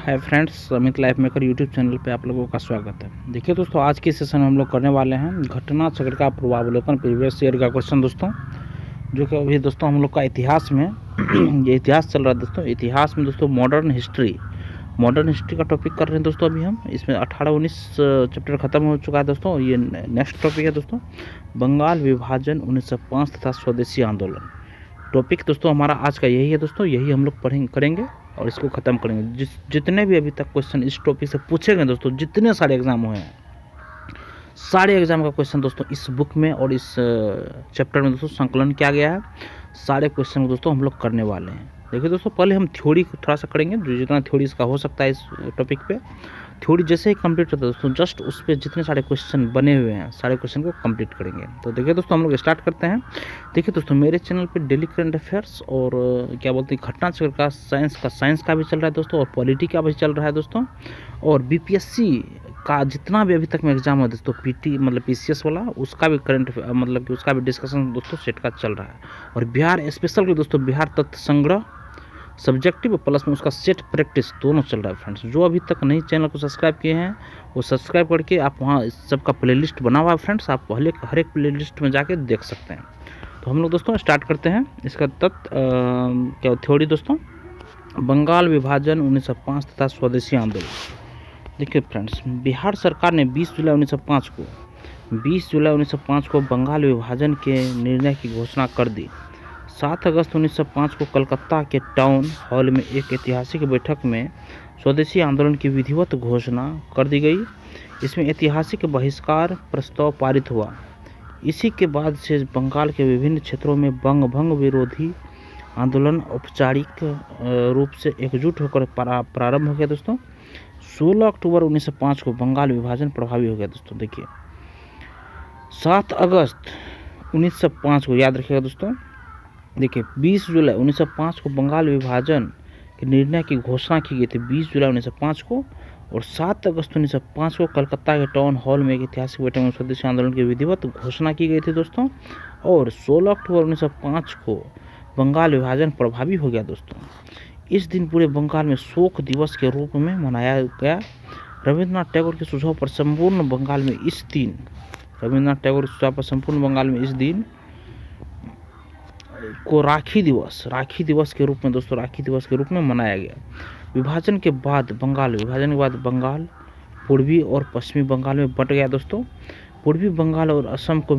Hi friends, Amit life maker YouTube channel पे आप लोगों का स्वागत है। देखिए दोस्तों, आज के सेशन में हम लोग करने वाले हैं घटना चक्र का पूर्वावलोकन प्रीवियस ईयर का क्वेश्चन दोस्तों, जो कि अभी दोस्तों हम लोग का इतिहास में ये इतिहास चल रहा है दोस्तों। इतिहास में दोस्तों मॉडर्न हिस्ट्री का टॉपिक कर रहे हैं दोस्तों। अभी हम इसमें 18-19 चैप्टर खत्म हो चुका है दोस्तों। ये नेक्स्ट टॉपिक है दोस्तों, बंगाल विभाजन 1905 तथा स्वदेशी आंदोलन। टॉपिक दोस्तों हमारा आज का यही है दोस्तों, यही हम लोग करेंगे और इसको ख़त्म करेंगे। जितने भी अभी तक क्वेश्चन इस टॉपिक से पूछे गए दोस्तों, जितने सारे एग्ज़ाम हुए हैं, सारे एग्ज़ाम का क्वेश्चन दोस्तों इस बुक में और इस चैप्टर में दोस्तों संकलन किया गया है। सारे क्वेश्चन दोस्तों हम लोग करने वाले हैं। देखिए दोस्तों, पहले हम थ्योरी थोड़ा सा करेंगे, जो जितना थ्योरी इसका हो सकता है इस टॉपिक पे। थ्योरी जैसे ही कंप्लीट होता है दोस्तों, जस्ट उस पर जितने सारे क्वेश्चन बने हुए हैं, सारे क्वेश्चन को कंप्लीट करेंगे। तो देखिए दोस्तों, हम लोग स्टार्ट करते हैं। देखिए दोस्तों, मेरे चैनल पे डेली करंट अफेयर्स और क्या बोलते हैं घटना चक्र का साइंस का भी चल रहा है दोस्तों, और पॉलिटी का भी चल रहा है दोस्तों, और बीपीएससी का जितना भी अभी तक में एग्जाम है दोस्तों, पीटी मतलब पीसीएस वाला, उसका भी करंट मतलब कि उसका भी डिस्कशन दोस्तों सेट का चल रहा है। और बिहार स्पेशल के दोस्तों बिहार तथ्य संग्रह सब्जेक्टिव प्लस में उसका सेट प्रैक्टिस दोनों चल रहा है फ्रेंड्स। जो अभी तक नहीं चैनल को सब्सक्राइब किए हैं वो सब्सक्राइब करके आप वहाँ सबका प्लेलिस्ट बना हुआ है फ्रेंड्स, आप पहले हर एक प्लेलिस्ट में जाके देख सकते हैं। तो हम लोग दोस्तों स्टार्ट करते हैं इसका क्या थ्योरी दोस्तों, बंगाल विभाजन 1905 तथा स्वदेशी आंदोलन। देखिए फ्रेंड्स, बिहार सरकार ने 20 जुलाई 1905 को बंगाल विभाजन के निर्णय की घोषणा कर दी। 7 अगस्त 1905 को कलकत्ता के टाउन हॉल में एक ऐतिहासिक बैठक में स्वदेशी आंदोलन की विधिवत घोषणा कर दी गई। इसमें ऐतिहासिक बहिष्कार प्रस्ताव पारित हुआ। इसी के बाद से बंगाल के विभिन्न क्षेत्रों में बंग विरोधी आंदोलन औपचारिक रूप से एकजुट होकर प्रारंभ हो गया दोस्तों। 16 अक्टूबर 1905 को बंगाल विभाजन प्रभावी हो गया दोस्तों। देखिए 7 अगस्त 1905 को याद रखिएगा दोस्तों। देखिए 20 जुलाई 1905 को बंगाल विभाजन के निर्णय की घोषणा की गई थी, 20 जुलाई 1905 को, और 7 अगस्त 1905 को कलकत्ता के टाउन हॉल में एक ऐतिहासिक बैठक में स्वदेशी आंदोलन की विधिवत घोषणा की गई थी दोस्तों। और 16 अक्टूबर 1905 को बंगाल विभाजन प्रभावी हो गया दोस्तों। इस दिन पूरे बंगाल में शोक दिवस के रूप में मनाया गया। रविंद्रनाथ टैगोर के सुझाव पर संपूर्ण बंगाल में इस दिन को राखी दिवस के रूप में मनाया गया। विभाजन के बाद बंगाल पूर्वी और पश्चिमी बंगाल में बंट गया दोस्तों। पूर्वी बंगाल और असम को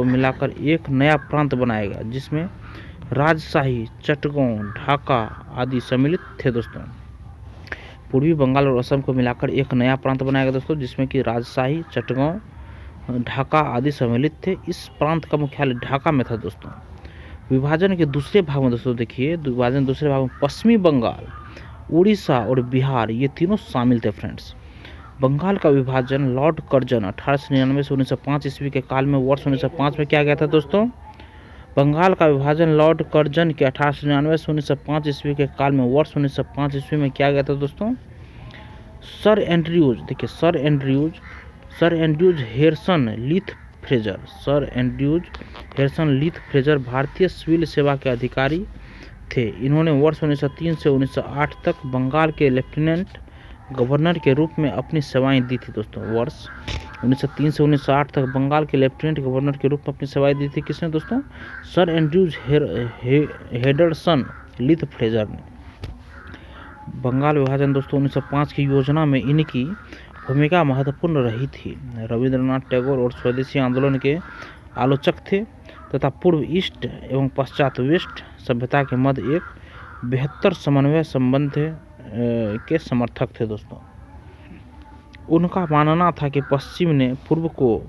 मिलाकर एक नया प्रांत बनाया गया, जिसमें राजशाही, चटगांव, ढाका आदि सम्मिलित थे दोस्तों। पूर्वी बंगाल और असम को मिलाकर एक नया प्रांत बनाया गया दोस्तों, जिसमें कि राजशाही, चटगांव, ढाका आदि सम्मिलित थे। इस प्रांत का मुख्यालय ढाका में था दोस्तों। विभाजन के दूसरे भाग में दोस्तों देखिए, पश्चिमी बंगाल, उड़ीसा और बिहार ये तीनों शामिल थे फ्रेंड्स। बंगाल का विभाजन लॉर्ड कर्जन 1899 से 1905 ईस्वी के काल में वर्ष 1905 में किया गया था दोस्तों। बंगाल का विभाजन लॉर्ड कर्जन के 1899 से 1905 ईस्वी के काल में वर्ष 1905 ईस्वी में किया गया था दोस्तों। सर एंड्रयूज हेरसन लीथ फ्रेजर भारतीय सिविल सेवा के अधिकारी थे। इन्होंने वर्ष 1903 से 1908 तक बंगाल के लेफ्टिनेंट गवर्नर के रूप में अपनी सेवाएं दी थी दोस्तों। वर्ष 1903 से 1908 तक बंगाल के लेफ्टिनेंट गवर्नर के रूप में अपनी सेवाएं दी थी किसने दोस्तों? सर एंड्रयूज हेडरसन लीथ फ्रेजर ने। बंगाल विभाजन दोस्तों 1905 की योजना में इनकी भूमिका महत्वपूर्ण रही थी। रविंद्रनाथ टैगोर और स्वदेशी आंदोलन के आलोचक थे तथा पूर्व ईस्ट एवं पश्चात वेस्ट सभ्यता के मध्य एक बेहतर समन्वय संबंध के समर्थक थे दोस्तों। उनका मानना था कि पश्चिम ने पूर्व को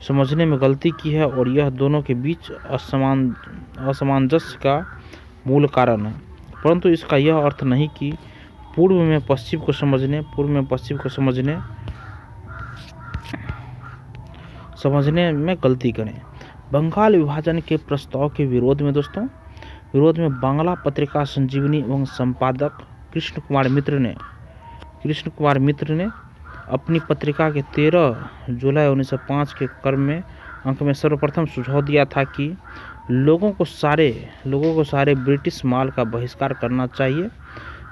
समझने में गलती की है और यह दोनों के बीच असमंजस्य का मूल कारण है, परंतु इसका यह अर्थ नहीं कि पूर्व में पश्चिम को समझने में गलती करें। बंगाल विभाजन के प्रस्ताव के विरोध में बांग्ला पत्रिका संजीवनी एवं संपादक कृष्ण कुमार मित्र ने अपनी पत्रिका के 13 जुलाई 1905 के अंक में सर्वप्रथम सुझाव दिया था कि लोगों को सारे ब्रिटिश माल का बहिष्कार करना चाहिए।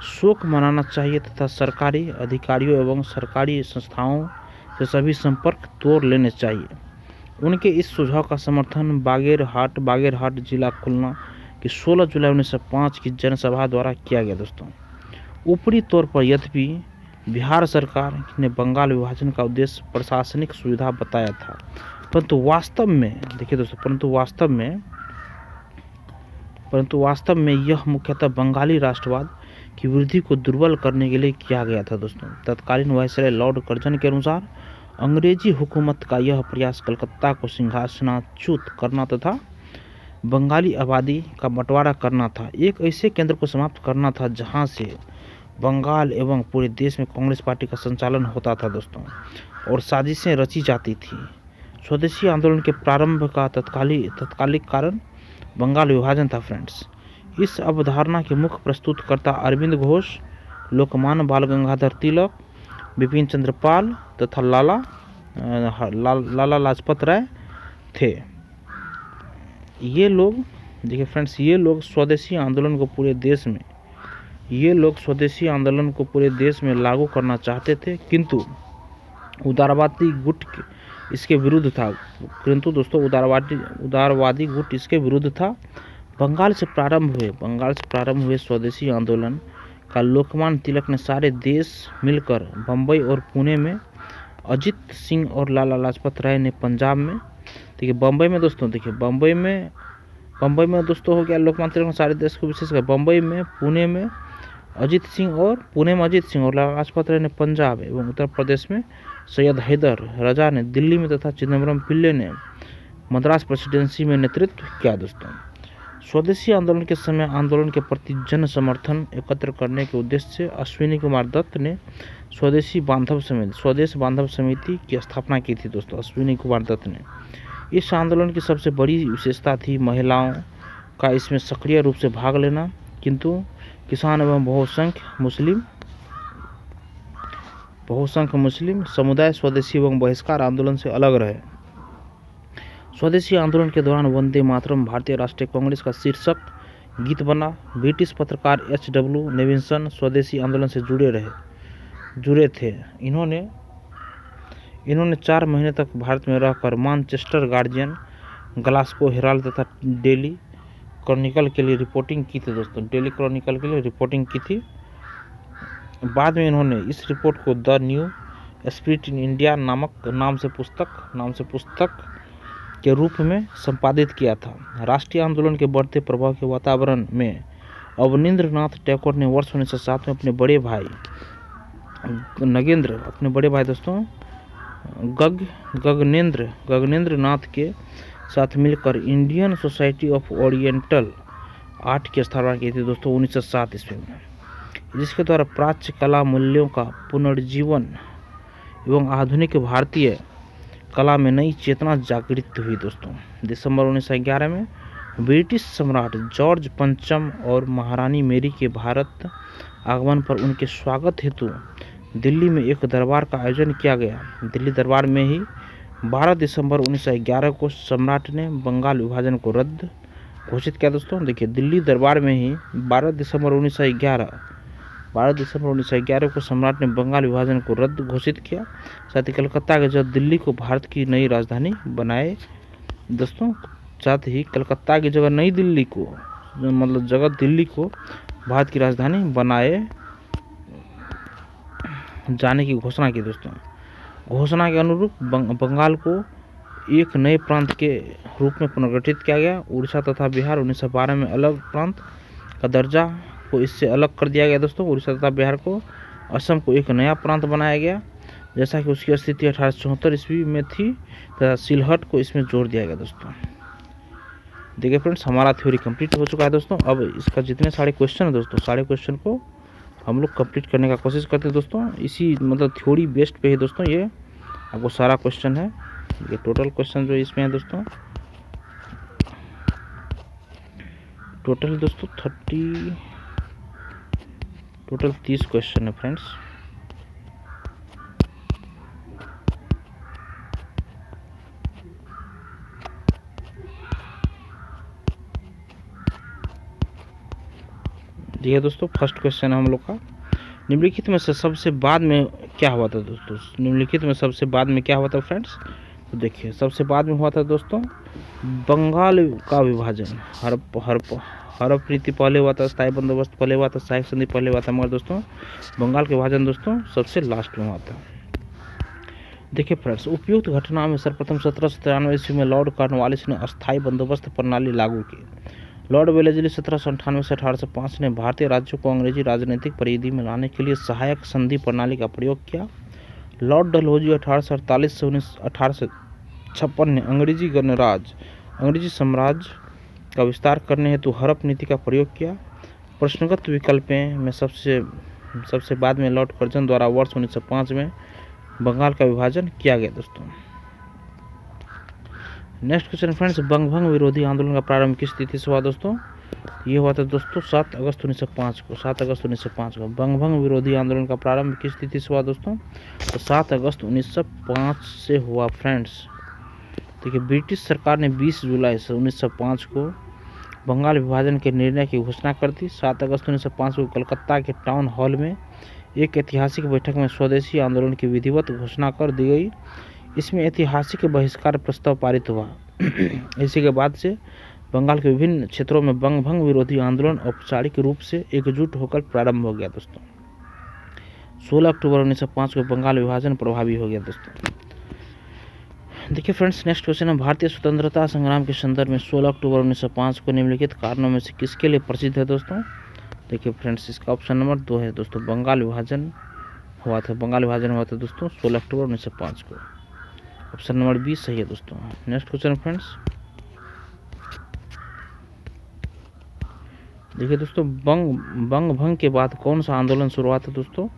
शोक मनाना चाहिए तथा सरकारी अधिकारियों एवं सरकारी संस्थाओं से सभी संपर्क तोड़ लेने चाहिए। उनके इस सुझाव का समर्थन बागेरहाट जिला खुलना की 16 जुलाई 1905 की जनसभा द्वारा किया गया दोस्तों। ऊपरी तौर पर यद्यपि बिहार सरकार ने बंगाल विभाजन का उद्देश्य प्रशासनिक सुविधा बताया था, परंतु वास्तव में देखिए दोस्तों, परंतु वास्तव में यह मुख्यतः बंगाली राष्ट्रवाद की वृद्धि को दुर्बल करने के लिए किया गया था दोस्तों। तत्कालीन वायसराय लॉर्ड कर्जन के अनुसार अंग्रेजी हुकूमत का यह प्रयास कलकत्ता को सिंहासनाच्युत करना तथा बंगाली आबादी का बंटवारा करना था, एक ऐसे केंद्र को समाप्त करना था जहां से बंगाल एवं पूरे देश में कांग्रेस पार्टी का संचालन होता था दोस्तों, और साजिशें रची जाती थी। स्वदेशी आंदोलन के प्रारंभ का तत्कालिक कारण बंगाल विभाजन था फ्रेंड्स। इस अवधारणा के मुख्य प्रस्तुतकर्ता अरविंद घोष, लोकमान्य बाल गंगाधर तिलक, बिपिन चंद्र पाल तथा लाला लाजपत राय थे। ये लोग देखिए फ्रेंड्स, ये लोग स्वदेशी आंदोलन को पूरे देश में लागू करना चाहते थे, किंतु उदारवादी गुट इसके विरुद्ध था। उदारवादी गुट इसके विरुद्ध था। बंगाल से प्रारंभ हुए स्वदेशी आंदोलन का लोकमान्य तिलक ने सारे देश मिलकर बम्बई और पुणे में, अजित सिंह और लाला लाजपत राय ने पंजाब में, देखिए बम्बई में दोस्तों हो गया लोकमान्य तिलक ने सारे देश को विशेषकर बम्बई में, पुणे में अजित सिंह और लाला लाजपत राय ने पंजाब एवं उत्तर प्रदेश में सैयद हैदर रजा ने दिल्ली में तथा चिदम्बरम पिल्ले ने मद्रास प्रेसिडेंसी में नेतृत्व किया दोस्तों। स्वदेशी आंदोलन के समय आंदोलन के प्रति जन समर्थन एकत्र करने के उद्देश्य से अश्विनी कुमार दत्त ने स्वदेश बांधव समिति की स्थापना की थी दोस्तों। अश्विनी कुमार दत्त ने इस आंदोलन की सबसे बड़ी विशेषता थी महिलाओं का इसमें सक्रिय रूप से भाग लेना, किंतु किसान एवं बहुसंख्य मुस्लिम समुदाय स्वदेशी एवं बहिष्कार आंदोलन से अलग रहे। स्वदेशी आंदोलन के दौरान वंदे मातरम भारतीय राष्ट्रीय कांग्रेस का शीर्षक गीत बना। ब्रिटिश पत्रकार H.W. नेविंसन स्वदेशी आंदोलन से जुड़े थे। इन्होंने 4 महीने तक भारत में रहकर मैनचेस्टर गार्जियन, ग्लासगो हेराल्ड तथा डेली क्रॉनिकल के लिए रिपोर्टिंग की थी। बाद में इन्होंने इस रिपोर्ट को the new spirit in India नाम से पुस्तक के रूप में संपादित किया था। राष्ट्रीय आंदोलन के बढ़ते प्रभाव के वातावरण में अवनींद्रनाथ टैगोर ने वर्ष 1907 में अपने बड़े भाई दोस्तों गगनेंद्र नाथ के साथ मिलकर Indian society of oriental art की स्थापना की थी दोस्तों 1907 ईस्वी में, जिसके द्वारा प्राच्य कला मूल्यों का पुनर्जीवन एवं आधुनिक भारतीय कला में नई चेतना जागृत हुई दोस्तों। दिसंबर 1911 में ब्रिटिश सम्राट जॉर्ज पंचम और महारानी मेरी के भारत आगमन पर उनके स्वागत हेतु दिल्ली में एक दरबार का आयोजन किया गया। दिल्ली दरबार में ही 12 दिसंबर 1911 को सम्राट ने बंगाल विभाजन को रद्द घोषित किया दोस्तों। देखिए दिल्ली दरबार में ही 12 दिसंबर 1911 को सम्राट ने बंगाल विभाजन को रद्द घोषित किया। साथ ही कलकत्ता के जगह दिल्ली को भारत की नई राजधानी बनाए दोस्तों। साथ ही कलकत्ता की जगह दिल्ली को भारत की राजधानी बनाए जाने की घोषणा की दोस्तों। घोषणा के अनुरूप बंगाल को एक नए प्रांत के रूप में पुनर्गठित किया गया। उड़ीसा तथा बिहार 1912 में अलग प्रांत का दर्जा को इससे अलग कर दिया गया दोस्तों। उड़ीसा तथा बिहार को, असम को एक नया प्रांत बनाया गया, जैसा कि उसकी स्थिति 1874 ईस्वी में थी, तथा सिलहट को इसमें जोड़ दिया गया दोस्तों। देखिए फ्रेंड्स, हमारा थ्योरी कंप्लीट हो चुका है दोस्तों। अब इसका जितने सारे क्वेश्चन है दोस्तों, सारे क्वेश्चन को हम लोग कंप्लीट करने का कोशिश करते हैं दोस्तों। इसी थ्योरी बेस्ड पे ही दोस्तों ये आपको सारा क्वेश्चन है। ये टोटल क्वेश्चन जो इसमें है दोस्तों, टोटल 30 क्वेश्चन है फ्रेंड्स। देखिए दोस्तों, फर्स्ट क्वेश्चन है हम लोग का, निम्नलिखित में से सबसे बाद में क्या हुआ था दोस्तों? निम्नलिखित में सबसे बाद में क्या हुआ था फ्रेंड्स? तो देखिए, सबसे बाद में हुआ था दोस्तों बंगाल का विभाजन। हड़प रीति पहले हुआ था, स्थायी बंदोबस्त पहले हुआ था, सहायक संधि पहले हुआ था, मगर दोस्तों बंगाल के विभाजन दोस्तों सबसे लास्ट में हुआ था। देखिए फ्रेंड्स, उपयुक्त घटना में सर्वप्रथम 1793 ईस्वी में लॉर्ड कॉर्नवालिस ने अस्थायी बंदोबस्त प्रणाली लागू की। लॉर्ड वेलेस्ली 1798 से 1805 ने भारतीय राज्यों को अंग्रेजी राजनीतिक परिधि में लाने के लिए सहायक संधि प्रणाली का प्रयोग किया। लॉर्ड डलहौजी 1848 से 1856 ने अंग्रेजी साम्राज्य का विस्तार करने हेतु हड़प नीति का प्रयोग किया। प्रश्नगत विकल्पें में सबसे बाद में लॉर्ड कर्जन द्वारा वर्ष 1905 में बंगाल का विभाजन किया गया दोस्तों। नेक्स्ट क्वेश्चन फ्रेंड्स, बंगभंग विरोधी आंदोलन का प्रारंभ किस तिथि से हुआ दोस्तों? ये हुआ था दोस्तों 7 अगस्त 1905 को। 7 अगस्त 1905 को बंगभंग विरोधी आंदोलन का प्रारंभ किस तिथि से हुआ दोस्तों? तो 7 अगस्त 1905 से हुआ फ्रेंड्स। देखिए, ब्रिटिश सरकार ने 20 जुलाई 1905 को बंगाल विभाजन के निर्णय की घोषणा कर दी। 7 अगस्त 1905 को कलकत्ता के टाउन हॉल में एक ऐतिहासिक बैठक में स्वदेशी आंदोलन की विधिवत घोषणा कर दी गई। इसमें ऐतिहासिक बहिष्कार प्रस्ताव पारित हुआ। इसी के बाद से बंगाल के विभिन्न क्षेत्रों में बंगभंग विरोधी आंदोलन औपचारिक रूप से एकजुट होकर प्रारंभ हो गया दोस्तों। 16 अक्टूबर 1905 को बंगाल विभाजन प्रभावी हो गया दोस्तों। देखिए फ्रेंड्स, नेक्स्ट क्वेश्चन है, भारतीय स्वतंत्रता संग्राम के संदर्भ में 16 अक्टूबर 1905 को निम्नलिखित कारणों में से किसके लिए प्रसिद्ध है दोस्तों? देखिए फ्रेंड्स, इसका ऑप्शन नंबर 2 है दोस्तों, बंगाल विभाजन हुआ था। बंगाल विभाजन हुआ था दोस्तों 16 अक्टूबर 1905 को। ऑप्शन नंबर 20 सही है दोस्तों। नेक्स्ट क्वेश्चन फ्रेंड्स, देखिए दोस्तों, बंगभंग के बाद कौन सा आंदोलन शुरू हुआ था दोस्तों?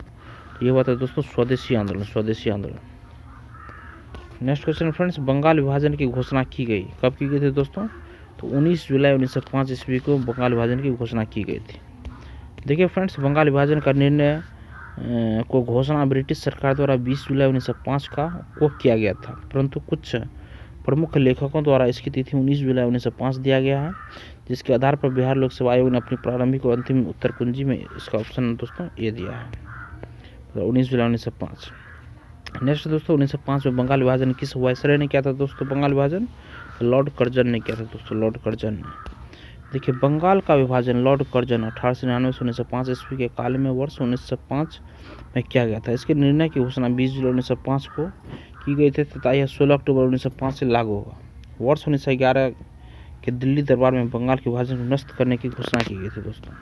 ये हुआ था दोस्तों स्वदेशी आंदोलन। नेक्स्ट क्वेश्चन फ्रेंड्स, बंगाल विभाजन की घोषणा की गई, कब की गई थी दोस्तों? तो 19 जुलाई 1905 ईस्वी को बंगाल विभाजन की घोषणा की गई थी। देखिए फ्रेंड्स, बंगाल विभाजन का निर्णय को घोषणा ब्रिटिश सरकार द्वारा 20 जुलाई 1905 को किया गया था, परंतु कुछ प्रमुख लेखकों द्वारा इसकी तिथि 19 जुलाई 1905 दिया गया है, जिसके आधार पर बिहार लोक सेवा आयोग ने अपनी प्रारंभिक और अंतिम उत्तर कुंजी में इसका ऑप्शन दोस्तों ये दिया है, तो 19 जुलाई 1905। नेक्स्ट दोस्तों, 1905 में बंगाल विभाजन किस वायसराय ने किया था दोस्तों? बंगाल विभाजन लॉर्ड कर्जन ने किया था दोस्तों, लॉर्ड कर्जन ने। देखिए, बंगाल का विभाजन लॉर्ड कर्जन 1899 से 1905 ईस्वी के काल में वर्ष 1905 में किया गया था। इसके निर्णय की घोषणा 20 जुलाई 1905 को की गई थी तथा यह 16 अक्टूबर 1905 से लागू होगा। वर्ष 1911 के दिल्ली दरबार में बंगाल के विभाजन को नष्ट करने की घोषणा की गई थी दोस्तों।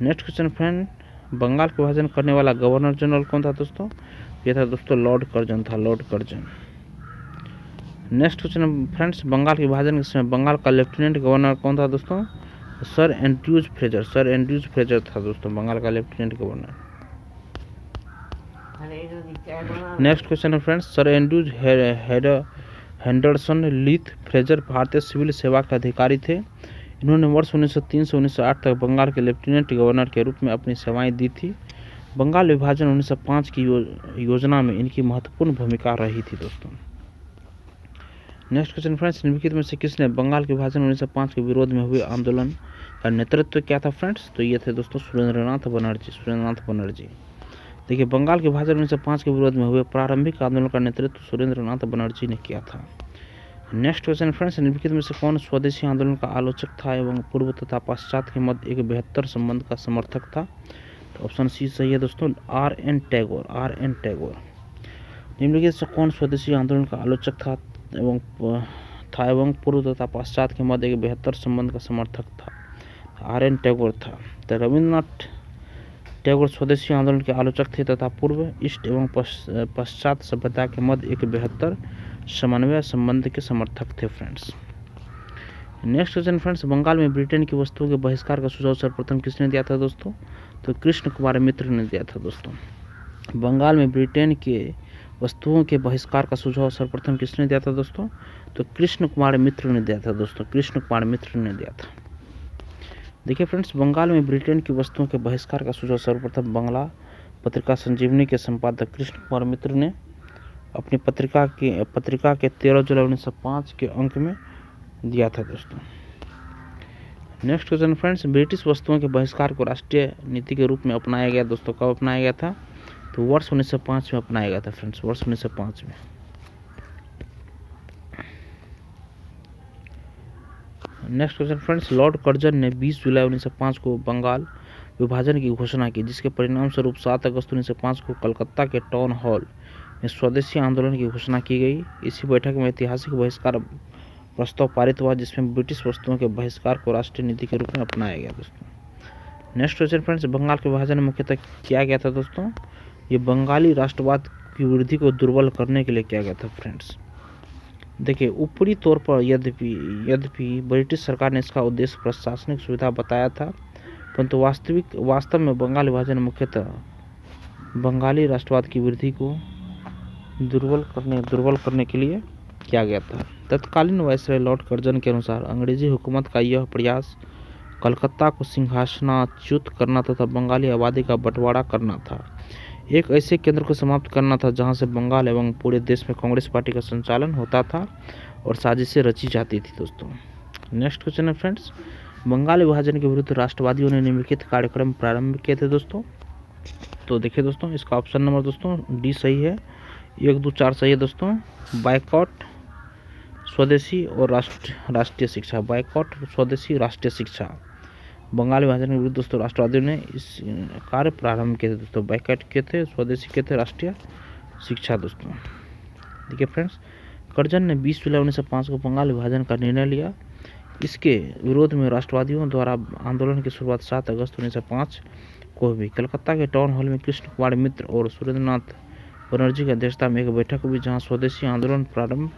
नेक्स्ट क्वेश्चन फ्रेंड, बंगाल का विभाजन करने वाला गवर्नर जनरल कौन था दोस्तों? यह था दोस्तों लॉर्ड कर्जन था, Lord Curzon. Next question friends, Bengal के विभाजन के समय बंगाल का लेफ्टिनेंट गवर्नर कौन था दोस्तों? सर एंड्रयूज फ्रेजर था दोस्तों, बंगाल का लेफ्टिनेंट गवर्नर। नेक्स्ट क्वेश्चन है friends, sir Andrews Henderson Leith Fraser भारतीय सिविल सेवा के अधिकारी थे। इन्होंने वर्ष 1903 से 1908 तक बंगाल के लेफ्टिनेंट गवर्नर के रूप में अपनी सेवाएं दी थी। बंगाल विभाजन 1905 की योजना में इनकी महत्वपूर्ण भूमिका रही थी दोस्तों। नेक्स्ट क्वेश्चन फ्रेंड्स, निम्नलिखित में से किसने बंगाल के विभाजन 1905 के विरोध में हुए आंदोलन का नेतृत्व किया था फ्रेंड्स? तो ये थे दोस्तों सुरेंद्रनाथ बनर्जी। देखिए, बंगाल के विभाजन 1905 के विरोध में हुए प्रारंभिक आंदोलन का नेतृत्व सुरेंद्रनाथ बनर्जी ने किया था। नेक्स्ट क्वेश्चन फ्रेंड्स, निम्नलिखित में से कौन स्वदेशी आंदोलन का आलोचक था एवं पूर्व तथा पश्चात के मध्य एक बेहतर संबंध का समर्थक था? तो ऑप्शन सी सही है दोस्तों, R.N. टैगोर। निम्नलिखित से कौन स्वदेशी आंदोलन का आलोचक था एवं पूर्व तथा पश्चात के मध्य एक बेहतर संबंध का समर्थक था? R.N. टैगोर था। तो रविन्द्रनाथ टैगोर स्वदेशी आंदोलन के आलोचक थे तथा पूर्व, ईस्ट एवं पश्चात सभ्यता के मध्य एक बेहतर समन्वय संबंध के समर्थक थे friends. Next question friends, Bengal में ब्रिटेन की वस्तुओं के बहिष्कार का सुझाव सर्वप्रथम किसने दिया था दोस्तों? तो कृष्ण कुमार मित्र ने दिया था दोस्तों। बंगाल में ब्रिटेन के वस्तुओं के बहिष्कार का सुझाव सर्वप्रथम किसने दिया था दोस्तों? तो कृष्ण कुमार मित्र ने दिया था दोस्तों, कृष्ण कुमार मित्र ने दिया था। देखिए फ्रेंड्स, बंगाल में ब्रिटेन की वस्तुओं के बहिष्कार का सुझाव सर्वप्रथम बंगला पत्रिका संजीवनी के संपादक कृष्ण कुमार मित्र ने अपनी पत्रिका के 13 जुलाई 1905 के अंक में दिया था दोस्तों। नेक्स्ट क्वेश्चन फ्रेंड्स, ब्रिटिश वस्तुओं के बहिष्कार को राष्ट्रीय नीति के रूप में अपनाया गया दोस्तों। कब अपनाया गया था? तो वर्ष 1905 में अपनाया गया था फ्रेंड्स, वर्ष 1905 में। Next question friends, Lord Curzon ने 20 जुलाई 1905 को बंगाल विभाजन की घोषणा की, जिसके परिणाम स्वरूप 7 अगस्त 1905 को कलकत्ता के टाउन हॉल में स्वदेशी आंदोलन की घोषणा की गई। इसी बैठक में ऐतिहासिक बहिष्कार प्रस्ताव पारित हुआ, जिसमें ब्रिटिश वस्तुओं के बहिष्कार को राष्ट्रीय नीति के रूप में अपनाया गया दोस्तों। नेक्स्ट क्वेश्चन फ्रेंड्स, बंगाल के विभाजन में मुख्यतः किया गया था दोस्तों? ये बंगाली राष्ट्रवाद की वृद्धि को दुर्बल करने के लिए किया गया था फ्रेंड्स। देखिए, ऊपरी तौर पर यद्यपि ब्रिटिश सरकार ने इसका उद्देश्य प्रशासनिक सुविधा बताया था, परंतु वास्तव में बंगाल विभाजन मुख्यतः बंगाली राष्ट्रवाद की वृद्धि को दुर्बल करने के लिए किया गया था। तत्कालीन वायसराय लॉर्ड कर्जन के अनुसार अंग्रेजी हुकूमत का यह प्रयास कलकत्ता को सिंहासनाच्युत करना तथा बंगाली आबादी का बंटवारा करना था। एक ऐसे केंद्र को समाप्त करना था जहां से बंगाल एवं पूरे देश में कांग्रेस पार्टी का संचालन होता था और साजिशें रची जाती थी दोस्तों। नेक्स्ट क्वेश्चन है फ्रेंड्स, बंगाल विभाजन के विरुद्ध राष्ट्रवादियों ने निम्नलिखित कार्यक्रम प्रारंभ किए थे दोस्तों। तो देखिए दोस्तों, इसका ऑप्शन नंबर दोस्तों डी सही है, 1, 2, 4 सही है दोस्तों। बायकॉट, स्वदेशी और राष्ट्रीय शिक्षा। बायकॉट, स्वदेशी, राष्ट्रीय शिक्षा। बंगाल विभाजन के विरुद्ध दोस्तों राष्ट्रवादियों ने इस कार्य प्रारंभ किए थे दोस्तों। बायकॉट किए थे, स्वदेशी किए थे, राष्ट्रीय शिक्षा दोस्तों। देखिए फ्रेंड्स, कर्जन ने 20 जुलाई 1905 को बंगाल विभाजन का निर्णय लिया। इसके विरोध में राष्ट्रवादियों द्वारा आंदोलन की शुरुआत 7 अगस्त 1905 को हुई। कलकत्ता के टाउन हॉल में कृष्ण कुमार मित्र और सुरेंद्रनाथ बनर्जी की अध्यक्षता में एक बैठक हुई, जहां स्वदेशी आंदोलन प्रारंभ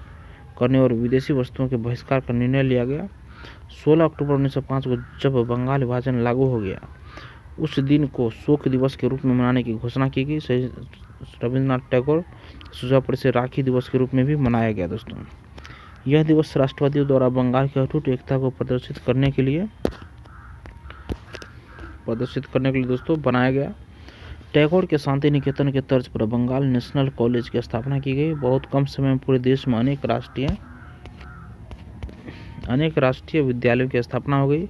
करने और विदेशी वस्तुओं के बहिष्कार का निर्णय लिया गया। 16 अक्टूबर 1905 को जब बंगाल विभाजन लागू हो गया, उस दिन को शोक दिवस के रूप में मनाने की घोषणा की गई। रविंद्रनाथ टैगोर सुझाव पर इसे राखी दिवस के रूप में भी मनाया गया दोस्तों। यह दिवस राष्ट्रवादियों द्वारा बंगाल की अटूट एकता को प्रदर्शित करने के लिए दोस्तों बनाया गया। टैगोर के शांति निकेतन के तर्ज पर बंगाल नेशनल कॉलेज की स्थापना की गई। बहुत कम समय में पूरे देश में अनेक राष्ट्रीय विद्यालयों की स्थापना हो गई।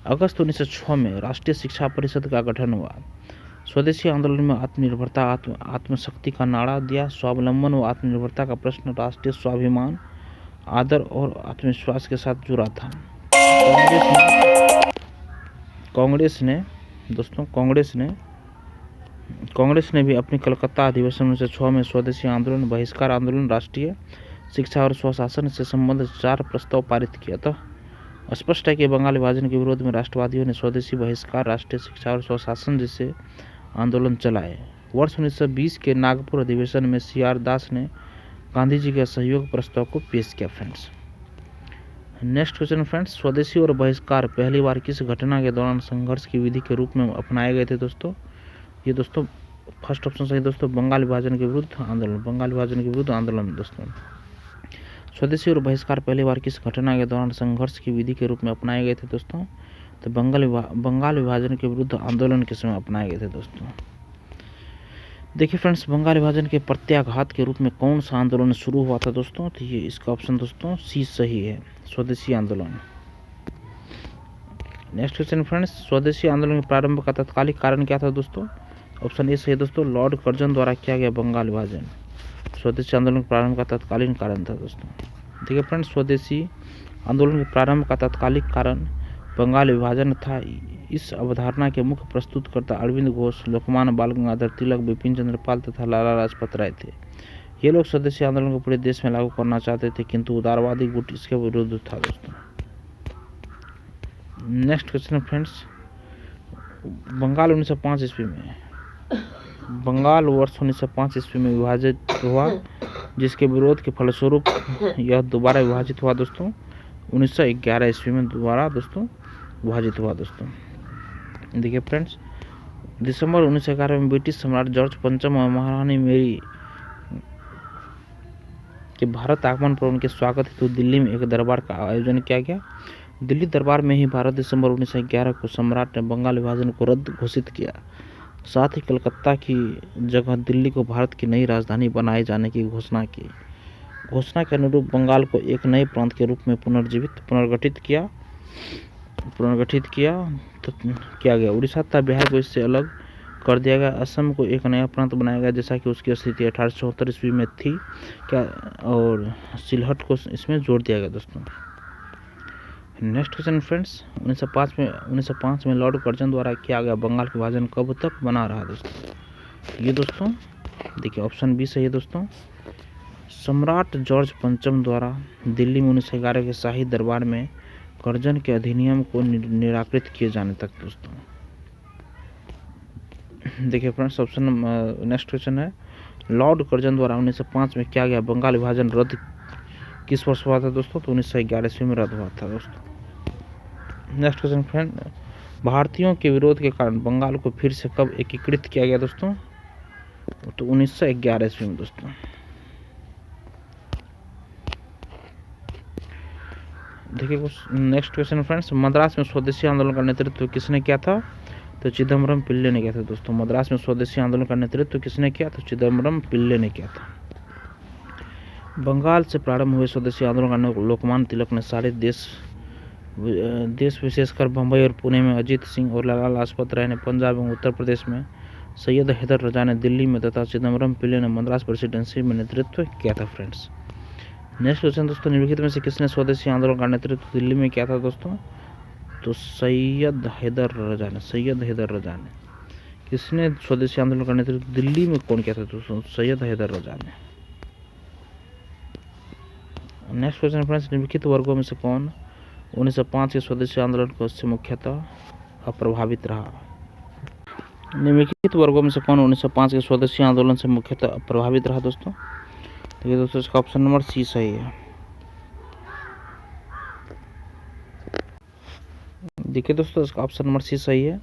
अगस्त 1906 में राष्ट्रीय शिक्षा परिषद का गठन हुआ। स्वदेशी आंदोलन में आत्मनिर्भरता, आत्मशक्ति का नारा दिया। स्वावलंबन व आत्मनिर्भरता का प्रश्न राष्ट्रीय स्वाभिमान, आदर और आत्मविश्वास के साथ जुड़ा था। कांग्रेस ने भी अपनी कलकत्ता अधिवेशन 1906 में स्वदेशी आंदोलन, बहिष्कार आंदोलन, राष्ट्रीय शिक्षा और स्वशासन से संबंधित 4 प्रस्ताव पारित किया। तो स्पष्ट है कि बंगाल विभाजन के विरोध में राष्ट्रवादियों ने स्वदेशी, बहिष्कार, राष्ट्रीय शिक्षा और स्वशासन जैसे आंदोलन चलाए। वर्ष 1920 के नागपुर अधिवेशन में CR दास ने गांधी जी के सहयोग प्रस्ताव को पेश किया फ्रेंड्स। नेक्स्ट क्वेश्चन फ्रेंड्स, स्वदेशी और बहिष्कार पहली बार किस घटना के दौरान संघर्ष की विधि के रूप में अपनाए गए थे दोस्तों? ये दोस्तों फर्स्ट ऑप्शन सही दोस्तों, बंगाल विभाजन के विरुद्ध आंदोलन दोस्तों। स्वदेशी और बहिष्कार पहली बार किस घटना के दौरान संघर्ष की विधि के रूप में अपनाए गए थे दोस्तों? तो बंगाल विभाजन के विरुद्ध आंदोलन के समय अपनाए गए थे दोस्तों। देखिए फ्रेंड्स, बंगाल विभाजन के प्रत्याघात के रूप में कौन सा आंदोलन शुरू हुआ था दोस्तों? तो ये इसका ऑप्शन दोस्तों सी सही है, स्वदेशी आंदोलन। नेक्स्ट क्वेश्चन फ्रेंड्स, स्वदेशी आंदोलन के प्रारंभ का तत्कालिक कारण क्या था दोस्तों? ऑप्शन ए सही दोस्तों, लॉर्ड कर्जन द्वारा किया गया बंगाल विभाजन स्वदेशी आंदोलन के प्रारंभ का तत्कालीन कारण था दोस्तों। देखिए फ्रेंड्स, स्वदेशी आंदोलन के प्रारंभ का तत्कालिक कारण बंगाल विभाजन था। इस अवधारणा के मुख्य प्रस्तुतकर्ता अरविंद घोष, लोकमान्य बाल गंगाधर तिलक, बिपिन चंद्र पाल तथा लाला लाजपत राय थे। ये लोग स्वदेशी आंदोलन को पूरे देश में लागू करना चाहते थे, किंतु उदारवादी गुट इसके विरुद्ध था दोस्तों। नेक्स्ट क्वेश्चन फ्रेंड्स, बंगाल 1905 ईस्वी में बंगाल वर्ष 1905 ईस्वी में विभाजित हुआ, जिसके विरोध के फलस्वरूप यह दोबारा विभाजित हुआ दोस्तों। 1911 ईस्वी में दोबारा दोस्तों विभाजित हुआ दोस्तों। देखिए फ्रेंड्स, दिसंबर 1911 में ब्रिटिश सम्राट जॉर्ज पंचम और महारानी मेरी के भारत आगमन पर उनके स्वागत हेतु दिल्ली में एक दरबार का आयोजन किया गया। दिल्ली दरबार में ही 12 दिसंबर 1911 को सम्राट ने बंगाल विभाजन को रद्द घोषित किया। साथ ही कलकत्ता की जगह दिल्ली को भारत की नई राजधानी बनाए जाने की घोषणा की। घोषणा के अनुरूप बंगाल को एक नए प्रांत के रूप में पुनर्गठित किया पुनर्गठित किया गया। उड़ीसा तथा बिहार को इससे अलग कर दिया गया। असम को एक नया प्रांत बनाया गया जैसा कि उसकी स्थिति 1874 ईस्वी में थी क्या, और सिलहट को इसमें जोड़ दिया गया दोस्तों। नेक्स्ट क्वेश्चन फ्रेंड्स, 1905 में लॉर्ड कर्जन द्वारा किया गया बंगाल का विभाजन कब तक बना रहा दोस्तों। ये दोस्तों देखिए ऑप्शन बी सही है दोस्तों। सम्राट जॉर्ज पंचम द्वारा दिल्ली में 1911 के शाही दरबार में कर्जन के अधिनियम को निराकृत किए जाने तक दोस्तों। देखिए फ्रेंड्स ऑप्शन नेक्स्ट क्वेश्चन है, लॉर्ड कर्जन द्वारा 1905 में किया गया बंगाल विभाजन रद्द किस वर्ष हुआ था दोस्तों। तो 1911 ईस्वी में रद्द हुआ था दोस्तों। नेक्स्ट क्वेश्चन फ्रेंड, भारतीयों के विरोध के कारण बंगाल को फिर से कब एकीकृत किया गया दोस्तों। तो 1911 ईस्वी में दोस्तों। देखिए नेक्स्ट क्वेश्चन फ्रेंड्स, मद्रास में स्वदेशी आंदोलन का नेतृत्व किसने किया था। तो चिदम्बरम पिल्ले ने किया था दोस्तों। मद्रास में स्वदेशी आंदोलन का नेतृत्व किसने किया। तो चिदम्बरम पिल्ले ने किया था। बंगाल से प्रारंभ हुए स्वदेशी आंदोलन का लोकमान्य तिलक ने सारे देश विशेषकर बम्बई और पुणे में अजीत सिंह और लाला लाजपत राय ने पंजाब एवं उत्तर प्रदेश में सैयद हैदर रजा ने दिल्ली में तथा चिदम्बरम पिल्ले ने मद्रास प्रेसिडेंसी में नेतृत्व किया था फ्रेंड्स। नेक्स्ट क्वेश्चन दोस्तों, निम्नलिखित में से किसने स्वदेशी आंदोलन का नेतृत्व दिल्ली में किया था दोस्तों। तो सैयद हैदर रजा ने। किसने स्वदेशी आंदोलन का नेतृत्व दिल्ली में कौन किया था दोस्तों। सैयद हैदर रजा ने। नेक्स्ट क्वेश्चन फ्रेंड्स, निम्नलिखित वर्गों में से कौन 1905 के स्वदेशी आंदोलन को उससे मुख्यतः अप्रभावित रहा। निम्नलिखित वर्गों में से कौन 1905 के स्वदेशी आंदोलन से मुख्यतः प्रभावित रहा दोस्तों। देखिए दोस्तों इसका ऑप्शन नंबर सी सही है। देखिए दोस्तों इसका ऑप्शन नंबर सी सही है।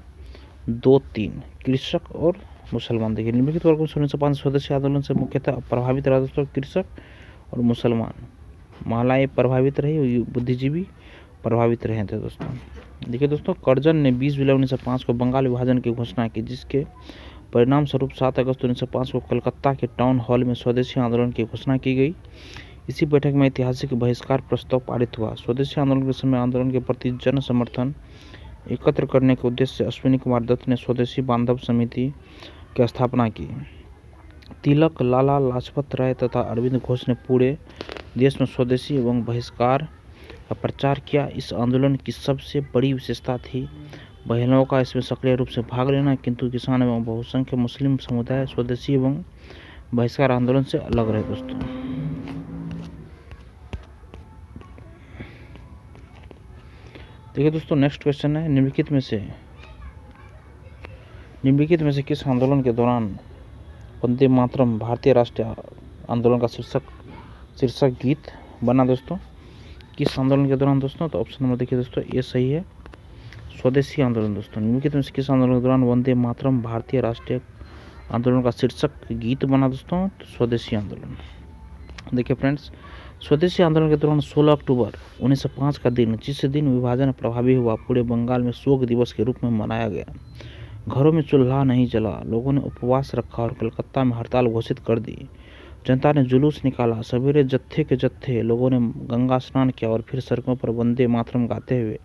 2-3 कृषक और मुसलमान। देखिए निम्नलिखित वर्गों में 1905 स्वदेशी आंदोलन से मुख्यतः प्रभावित रहा दोस्तों कृषक और मुसलमान। महिलाएं प्रभावित रही, बुद्धिजीवी प्रभावित रहे थे दोस्तों। देखिए दोस्तों कर्जन ने 20 जुलाई 1905 को बंगाल विभाजन की घोषणा की, जिसके परिणाम स्वरूप 7 अगस्त 1905 को कलकत्ता के टाउन हॉल में स्वदेशी आंदोलन की घोषणा की गई। इसी बैठक में ऐतिहासिक बहिष्कार प्रस्ताव पारित हुआ। स्वदेशी आंदोलन के समय आंदोलन के प्रति जन समर्थन एकत्र करने के उद्देश्य से अश्विनी कुमार दत्त ने स्वदेशी बांधव समिति की स्थापना की। तिलक, लाला लाजपत राय तथा अरविंद घोष ने पूरे देश में स्वदेशी एवं बहिष्कार का प्रचार किया। इस आंदोलन की सबसे बड़ी विशेषता थी महिलाओं का इसमें सक्रिय रूप से भाग लेना, किंतु किसान एवं बहुसंख्यक मुस्लिम समुदाय स्वदेशी एवं बहिष्कार आंदोलन से अलग रहे दोस्तों। देखिए दोस्तों नेक्स्ट क्वेश्चन है, निम्नलिखित में से किस आंदोलन के दौरान वंदे मातरम भारतीय राष्ट्रीय आंदोलन का शीर्षक गीत बना दोस्तों। किस आंदोलन के दौरान दोस्तों। तो ऑप्शन नंबर देखिए दोस्तों ये सही है, स्वदेशी आंदोलन दोस्तों। निम्नलिखित में से किस आंदोलन के दौरान वंदे मातरम भारतीय राष्ट्रीय आंदोलन का शीर्षक गीत बना दोस्तों। तो स्वदेशी आंदोलन। देखिए फ्रेंड्स स्वदेशी आंदोलन के दौरान 16 अक्टूबर 1905 का दिन, जिस दिन विभाजन प्रभावी हुआ, पूरे बंगाल में शोक दिवस के रूप में मनाया गया। घरों में चूल्हा नहीं जला, लोगों ने उपवास रखा और कलकत्ता में हड़ताल घोषित कर दी। जनता ने जुलूस निकाला। सवेरे जत्थे के जत्थे लोगों ने गंगा स्नान किया और फिर सड़कों पर वंदे मातरम गाते हुए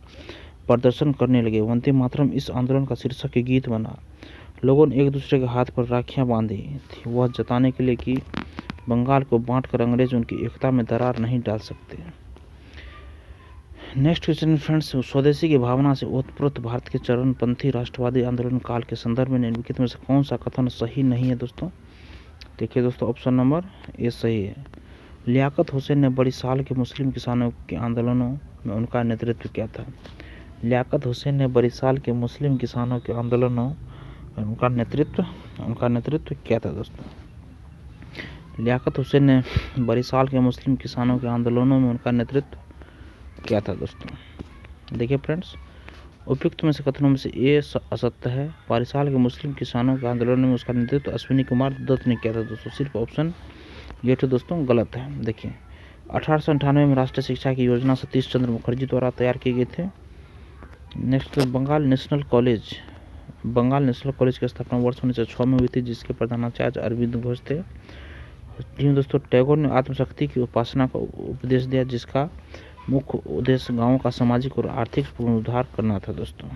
प्रदर्शन करने लगे। वंदे मातरम इस आंदोलन का शीर्षक गीत बना। लोगों ने एक दूसरे के हाथ पर राखियां बांधी थी, वह जताने के लिए कि बंगाल को बांटकर अंग्रेज उनकी एकता में दरार नहीं डाल सकते। नेक्स्ट क्वेश्चन फ्रेंड्स, स्वदेशी की भावना से ओतप्रोत भारत के चरणपंथी राष्ट्रवादी आंदोलन काल के संदर्भ में निम्नलिखित में से कौन सा कथन सही नहीं है दोस्तों। देखिए दोस्तों ऑप्शन नंबर ए सही है। लियाकत हुसैन ने बड़ी साल के मुस्लिम किसानों के आंदोलनों में उनका नेतृत्व किया था। लियाकत हुसैन ने बड़ी साल के मुस्लिम किसानों के आंदोलनों में उनका नेतृत्व किया था दोस्तों। लियाकत हुसैन ने बड़ी साल के मुस्लिम किसानों के आंदोलनों में उनका नेतृत्व किया था दोस्तों। देखिए फ्रेंड्स उपयुक्त में से कथनों में से ए असत्य है। बारिशाल के मुस्लिम किसानों के आंदोलन में उसका नेतृत्व अश्विनी कुमार दत्त ने किया था दोस्तों। सिर्फ ऑप्शन ये तो दोस्तों गलत है। देखिए 1898 में राष्ट्रीय शिक्षा की योजना सतीश चंद्र मुखर्जी द्वारा तैयार की गई थे। नेक्स्ट बंगाल नेशनल कॉलेज की स्थापना वर्ष 1906 में हुई थी, जिसके प्रधानाचार्य अरविंद घोष थे। जी दोस्तों टैगोर ने आत्मशक्ति की उपासना का उपदेश दिया, जिसका मुख्य उद्देश्य गाँव का सामाजिक और आर्थिक पुनरुद्धार करना था दोस्तों।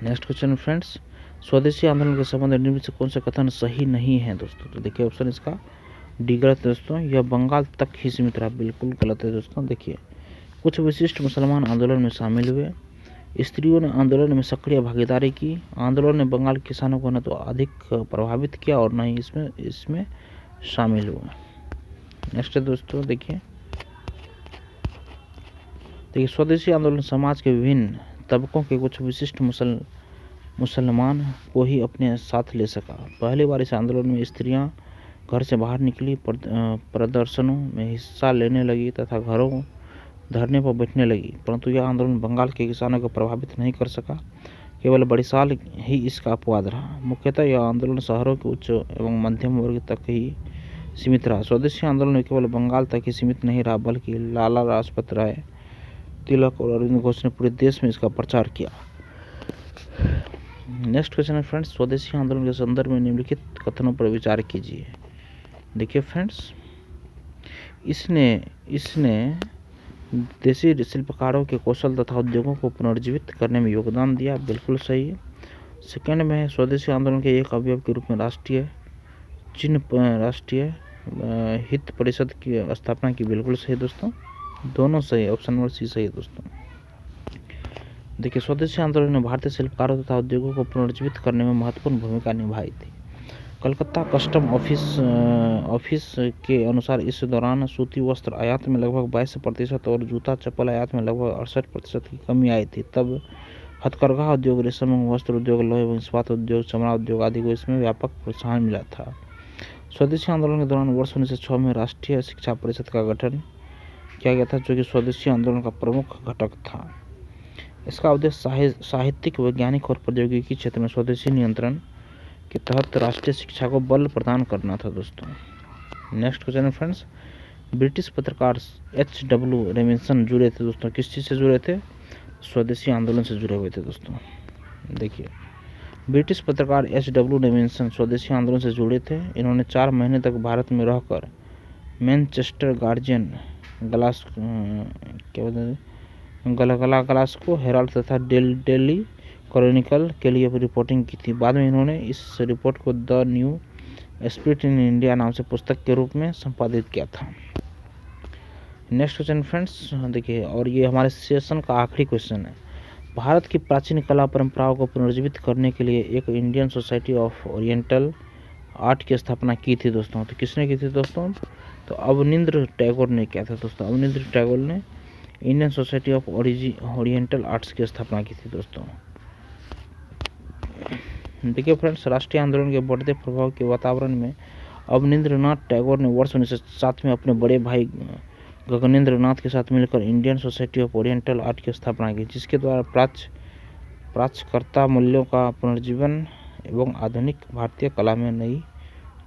नेक्स्ट क्वेश्चन फ्रेंड्स, स्वदेशी आंदोलन के संबंध में निम्न से कौन सा कथन सही नहीं है दोस्तों? तो देखिए ऑप्शन इसका डी गलत है दोस्तों, यह बंगाल तक ही सीमित रहा, बिल्कुल गलत है दोस्तों। देखिए कुछ विशिष्ट मुसलमान आंदोलन में शामिल हुए, स्त्रियों ने आंदोलन में सक्रिय भागीदारी की, आंदोलन ने बंगाल के किसानों को न तो अधिक प्रभावित किया और न ही इसमें शामिल हुआ। नेक्स्ट है दोस्तों, देखिए स्वदेशी आंदोलन समाज के विभिन्न तबकों के कुछ विशिष्ट मुसलमान को ही अपने साथ ले सका। पहली बार इस आंदोलन में स्त्रियां घर से बाहर निकली, प्रदर्शनों में हिस्सा लेने लगी तथा घरों धरने पर बैठने लगी, परंतु यह आंदोलन बंगाल के किसानों को प्रभावित नहीं कर सका। केवल बड़ीसाल ही इसका अपवाद रहा। मुख्यतः यह आंदोलन शहरों के उच्च एवं मध्यम वर्ग तक ही सीमित रहा। स्वदेशी आंदोलन में केवल बंगाल तक ही सीमित नहीं रहा, बल्कि लाला लाजपत राय, तिलक और अरविंद घोष ने पूरे देश में इसका प्रचार किया। नेक्स्ट क्वेश्चन है फ्रेंड्स, स्वदेशी आंदोलन के संदर्भ में निम्नलिखित कथनों पर विचार कीजिए। देखिए फ्रेंड्स, इसने देशी शिल्पकारों के कौशल तथा उद्योगों को पुनर्जीवित करने में योगदान दिया, बिल्कुल सही है। सेकेंड में है स्वदेशी आंदोलन के एक अवयव के रूप में राष्ट्रीय हित परिषद की स्थापना की, बिल्कुल सही दोस्तों, दोनों सही, ऑप्शन नंबर सी सही है दोस्तों। देखिए स्वदेशी आंदोलन ने भारतीय शिल्पकारों तथा उद्योगों को पुनर्जीवित करने में महत्वपूर्ण भूमिका निभाई थी। कलकत्ता कस्टम ऑफिस के अनुसार इस दौरान सूती वस्त्र आयात में लगभग 22% और जूता चप्पल आयात में लगभग 68% की कमी आई थी। तब हथकरघा उद्योग, रेशम वस्त्र उद्योग, लोहे एवं इस्पात उद्योग, चमड़ा उद्योग आदि को इसमें व्यापक प्रोत्साहन मिला था। स्वदेशी आंदोलन के दौरान वर्ष 1906 में राष्ट्रीय शिक्षा परिषद का गठन किया गया था, जो कि स्वदेशी आंदोलन का प्रमुख घटक था। इसका उद्देश्य साहित्यिक, वैज्ञानिक और प्रौद्योगिकी क्षेत्र में स्वदेशी नियंत्रण के तहत राष्ट्रीय शिक्षा को बल प्रदान करना था दोस्तों। नेक्स्ट क्वेश्चन है फ्रेंड्स, ब्रिटिश पत्रकार H.W. रेमिसन जुड़े थे दोस्तों, किस चीज़ से जुड़े थे? स्वदेशी आंदोलन से जुड़े हुए थे दोस्तों। देखिए ब्रिटिश पत्रकार H.W. रेमिसन स्वदेशी आंदोलन से जुड़े थे। इन्होंने 4 महीने तक भारत में रहकर मैनचेस्टर गार्जियन, ग्लासगो हेराल्ड तथा डेली क्रॉनिकल के लिए रिपोर्टिंग की थी। बाद में इन्होंने इस रिपोर्ट को the new spirit in India नाम से पुस्तक के रूप में संपादित किया था। नेक्स्ट क्वेश्चन फ्रेंड्स, देखिए, और ये हमारे सेशन का आखिरी क्वेश्चन है। भारत की प्राचीन कला परंपराओं को पुनर्जीवित करने के लिए एक Indian society of oriental art की स्थापना की थी दोस्तों। तो किसने की थी दोस्तों? तो अवनींद्र टैगोर ने किया था दोस्तों। अवनींद्र टैगोर ने Indian society of oriental arts की स्थापना की थी दोस्तों। देखिए फ्रेंड्स, राष्ट्रीय आंदोलन के बढ़ते प्रभाव के वातावरण में अवनींद्रनाथ टैगोर ने वर्ष 1907 में अपने बड़े भाई गगनेंद्रनाथ के साथ मिलकर Indian society of oriental art की स्थापना की, जिसके द्वारा प्राच्यकर्ता मूल्यों का पुनर्जीवन एवं आधुनिक भारतीय कला में नई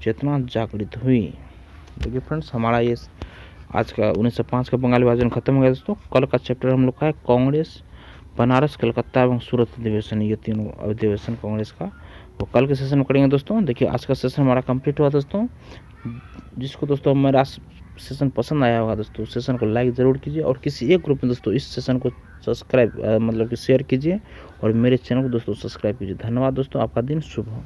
चेतना जागृत हुई। देखिए फ्रेंड्स, हमारा ये आज का 1905 का बंगाली वर्जन खत्म हो गया दोस्तों। कल का चैप्टर हम लोग का है कांग्रेस, बनारस, कलकत्ता एवं सूरत अधिवेशन, ये तीनों अधिवेशन कांग्रेस का, वो कल के सेशन में करेंगे दोस्तों। देखिए आज का सेशन हमारा कंप्लीट हुआ दोस्तों। जिसको दोस्तों मेरा सेशन पसंद आया होगा दोस्तों, सेशन को लाइक ज़रूर कीजिए और किसी एक ग्रुप में दोस्तों इस सेशन को सब्सक्राइब मतलब कि शेयर कीजिए और मेरे चैनल को दोस्तों सब्सक्राइब कीजिए। धन्यवाद दोस्तों, आपका दिन शुभ हो।